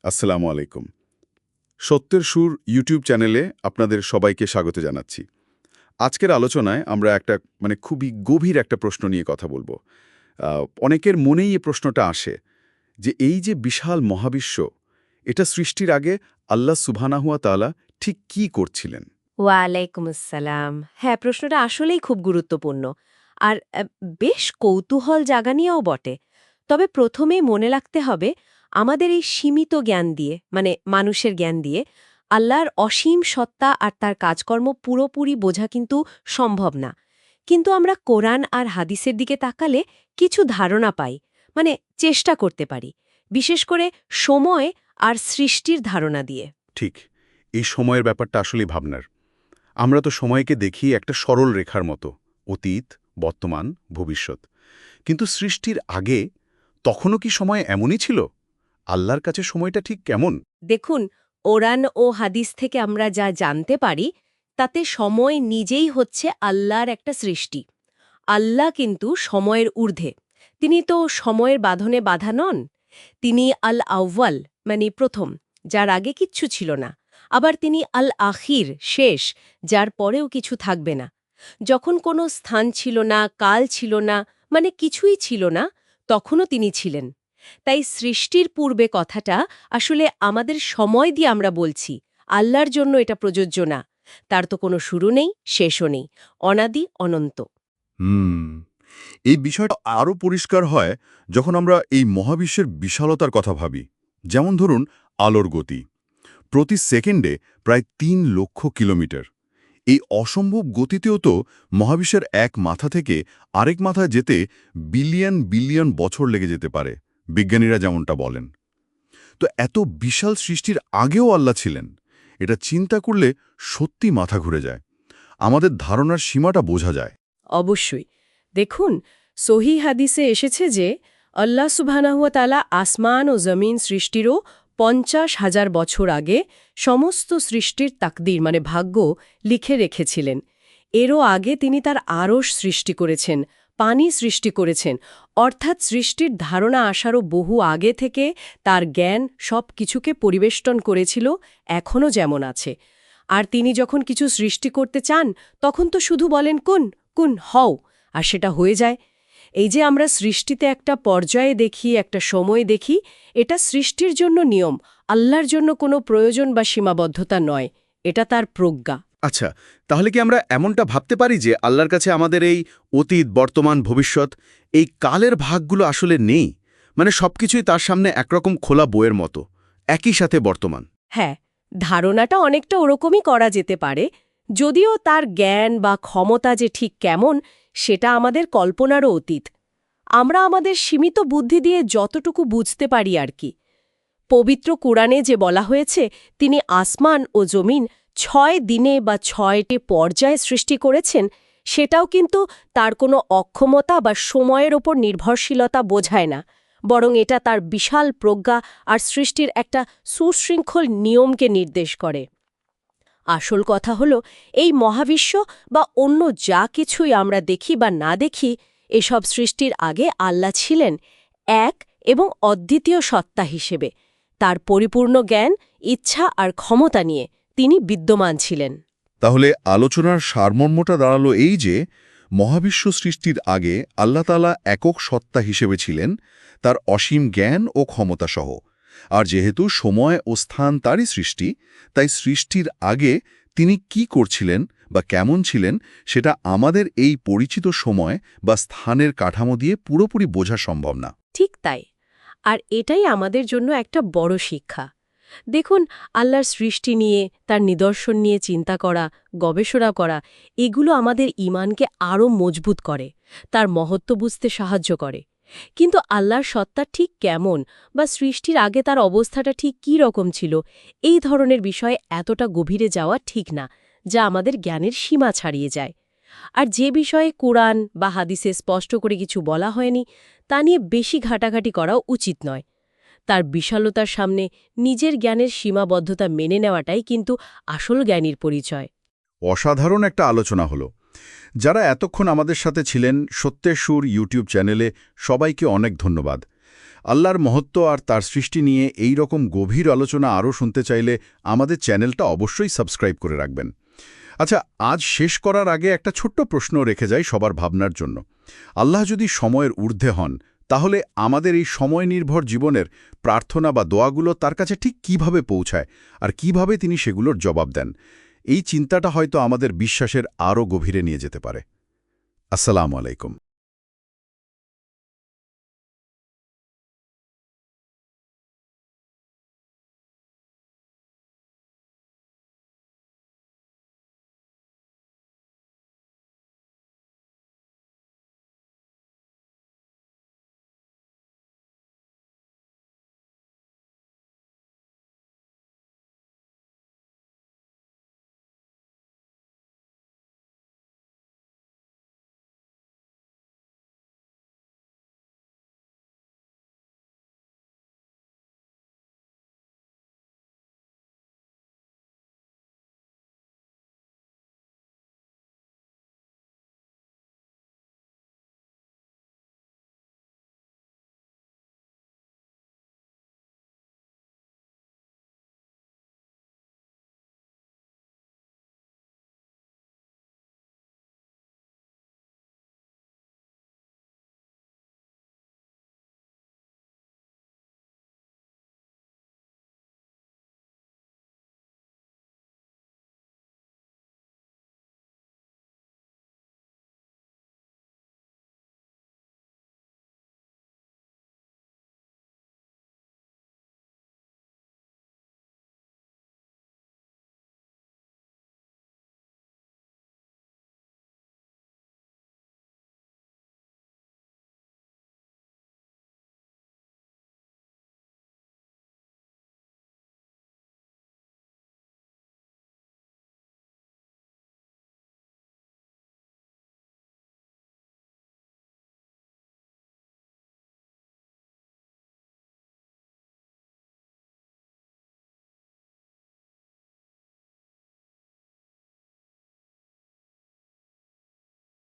আসসালামু আলাইকুম। সত্যের সুর ইউটিউব চ্যানেলে আপনাদের সবাইকে স্বাগত জানাচ্ছি। আজকের আলোচনায় আমরা একটা খুবই গভীর একটা প্রশ্ন নিয়ে কথা বলবো। অনেকের মনেই এই প্রশ্নটা আসে যে এই যে বিশাল মহাবিশ্ব, এটা সৃষ্টির আগে আল্লাহ সুবহানাহু ওয়া তাআলা ঠিক কি করছিলেন? ওয়ালাইকুম আসসালাম। হ্যাঁ, প্রশ্নটা আসলেই খুব গুরুত্বপূর্ণ। আর বেশ কৌতূহল জাগানিয়াও বটে। তবে প্রথমেই মনে রাখতে হবে, আমাদের এই সীমিত জ্ঞান দিয়ে, মানে মানুষের জ্ঞান দিয়ে, আল্লাহর অসীম সত্তা আর তার কাজকর্ম পুরোপুরি বোঝা কিন্তু সম্ভব না। কিন্তু আমরা কোরআন আর হাদিসের দিকে তাকালে কিছু ধারণা পাই, মানে চেষ্টা করতে পারি। বিশেষ করে সময় আর সৃষ্টির ধারণা দিয়ে। ঠিক, এই সময়ের ব্যাপারটা আসলেই ভাবনার। আমরা তো সময়কে দেখি একটা সরল রেখার মতো, অতীত, বর্তমান, ভবিষ্যৎ। কিন্তু সৃষ্টির আগে তখনও কি সময় এমনই ছিল? আল্লাহর কাছে সময়টা ঠিক কেমন? দেখুন, কোরআন ও হাদিস থেকে আমরা যা জানতে পারি, তাতে সময় নিজেই হচ্ছে আল্লাহর একটা সৃষ্টি। আল্লাহ কিন্তু সময়ের ঊর্ধ্বে। তিনি তো সময়ের বাঁধনে বাধা নন। তিনি আল আউয়াল, মানে প্রথম, যার আগে কিচ্ছু ছিল না। আবার তিনি আল আখির, শেষ, যার পরেও কিছু থাকবে না। যখন কোনো স্থান ছিল না, কাল ছিল না, মানে কিছুই ছিল না, তখনও তিনি ছিলেন। তাই সৃষ্টির পূর্বে কথাটা আসলে আমাদের সময় দিয়ে আমরা বলছি, আল্লাহর জন্য এটা প্রযোজ্য না। তার তো কোনো শুরু নেই, শেষও নেই, অনাদি অনন্ত। হুম এই বিষয়টা আরও পরিষ্কার হয় যখন আমরা এই মহাবিশ্বের বিশালতার কথা ভাবি। যেমন ধরুন আলোর গতি প্রতি সেকেন্ডে প্রায় ৩ লক্ষ কিলোমিটার। এই অসম্ভব গতিতেও তো মহাবিশ্বের এক মাথা থেকে আরেক মাথায় যেতে বিলিয়ন বিলিয়ন বছর লেগে যেতে পারে, বিজ্ঞানীরা যেমনটা বলেন। তো এত বিশাল সৃষ্টির আগেও আল্লাহ ছিলেন, এটা চিন্তা করলে সত্যি মাথা ঘুরে যায়। আমাদের ধারণার সীমাটা বোঝা যায়। অবশ্যই। দেখুন, সহি হাদিসে এসেছে যে আল্লাহ সুবহানাহু ওয়া তাআলা আসমান ও জমিন সৃষ্টিরও ৫০,০০০ বছর আগে সমস্ত সৃষ্টির তাকদীর, মানে ভাগ্য, লিখে রেখেছিলেন। এরও আগে তিনি তার আরশ সৃষ্টি করেছেন, পানি সৃষ্টি করেছেন। অর্থাৎ সৃষ্টির ধারণা আসারও বহু আগে থেকে তার জ্ঞান সব কিছুকে পরিবেষ্টন করেছিল, এখনও যেমন আছে। আর তিনি যখন কিছু সৃষ্টি করতে চান, তখন তো শুধু বলেন কুন কুন হও, আর সেটা হয়ে যায়। এই যে আমরা সৃষ্টিতে একটা পর্যায়ে দেখি, একটা সময় দেখি, এটা সৃষ্টির জন্য নিয়ম, আল্লাহর জন্য কোনো প্রয়োজন বা সীমাবদ্ধতা নয়। এটা তার প্রজ্ঞা। আচ্ছা, তাহলে কি আমরা এমনটা ভাবতে পারি যে আল্লাহর কাছে আমাদের এই অতীত, বর্তমান, ভবিষ্যৎ, এই কালের ভাগগুলো আসলে নেই? সবকিছুই তার সামনে একরকম খোলা বইয়ের মতো, একই সাথে বর্তমান। হ্যাঁ, ধারণাটা অনেকটা ওরকমই করা যেতে পারে, যদিও তার জ্ঞান বা ক্ষমতা যে ঠিক কেমন, সেটা আমাদের কল্পনারও অতীত। আমরা আমাদের সীমিত বুদ্ধি দিয়ে যতটুকু বুঝতে পারি আর কি। পবিত্র কোরআনে যে বলা হয়েছে তিনি আসমান ও জমিন ৬ দিনে বা ৬টি পর্যায়ে সৃষ্টি করেছেন, সেটাও কিন্তু তার কোনো অক্ষমতা বা সময়ের ওপর নির্ভরশীলতা বোঝায় না, বরং এটা তার বিশাল প্রজ্ঞা আর সৃষ্টির একটা সুশৃঙ্খল নিয়মকে নির্দেশ করে। আসল কথা হলো, এই মহাবিশ্ব বা অন্য যা কিছুই আমরা দেখি বা না দেখি, এসব সৃষ্টির আগে আল্লাহ ছিলেন এক এবং অদ্বিতীয় সত্তা হিসেবে। তার পরিপূর্ণ জ্ঞান, ইচ্ছা আর ক্ষমতা নিয়ে তিনি বিদ্যমান ছিলেন। তাহলে আলোচনার সারমর্মটা দাঁড়ালো এই যে মহাবিশ্ব সৃষ্টির আগে আল্লাহ তাআলা একক সত্তা হিসেবে ছিলেন, তার অসীম জ্ঞান ও ক্ষমতা সহ। আর যেহেতু সময় ও স্থান তারই সৃষ্টি, তাই সৃষ্টির আগে তিনি কি করছিলেন বা কেমন ছিলেন সেটা আমাদের এই পরিচিত সময় বা স্থানের কাঠামো দিয়ে পুরোপুরি বোঝা সম্ভব না। ঠিক তাই। আর এটাই আমাদের জন্য একটা বড় শিক্ষা। দেখুন, আল্লাহর সৃষ্টি নিয়ে, তার নিদর্শন নিয়ে চিন্তা করা, গবেষণা করা, এগুলো আমাদের ঈমানকে আরও মজবুত করে, তার মহত্ব বুঝতে সাহায্য করে। কিন্তু আল্লাহর সত্তা ঠিক কেমন বা সৃষ্টির আগে তার অবস্থাটা ঠিক কী রকম ছিল, এই ধরনের বিষয়ে এতটা গভীরে যাওয়া ঠিক না, যা আমাদের জ্ঞানের সীমা ছাড়িয়ে যায়। আর যে বিষয়ে কোরআন বা হাদিসে স্পষ্ট করে কিছু বলা হয়নি, তা নিয়ে বেশি ঘাটাঘাটি করাও উচিত নয়। তার বিশালতার সামনে নিজের জ্ঞানের সীমাবদ্ধতা মেনে নেওয়াটাই কিন্তু আসল জ্ঞানীর পরিচয়। অসাধারণ একটা আলোচনা হলো। যারা এতক্ষণ আমাদের সাথে ছিলেন সত্যের সুর ইউটিউব চ্যানেলে, সবাইকে অনেক ধন্যবাদ। আল্লাহর মহত্ব আর তার সৃষ্টি নিয়ে এই রকম গভীর আলোচনা আরও শুনতে চাইলে আমাদের চ্যানেলটা অবশ্যই সাবস্ক্রাইব করে রাখবেন। আচ্ছা, আজ শেষ করার আগে একটা ছোট্ট প্রশ্ন রেখে যাই সবার ভাবনার জন্য। আল্লাহ যদি সময়ের ঊর্ধ্বে হন, তাহলে আমাদের এই সময় নির্ভর জীবনের প্রার্থনা বা দোয়াগুলো তার কাছে ঠিক কিভাবে পৌঁছায় আর কিভাবে তিনি সেগুলোর জবাব দেন? এই চিন্তাটা হয়তো আমাদের বিশ্বাসের আরও গভীরে নিয়ে যেতে পারে। আসসালামু আলাইকুম।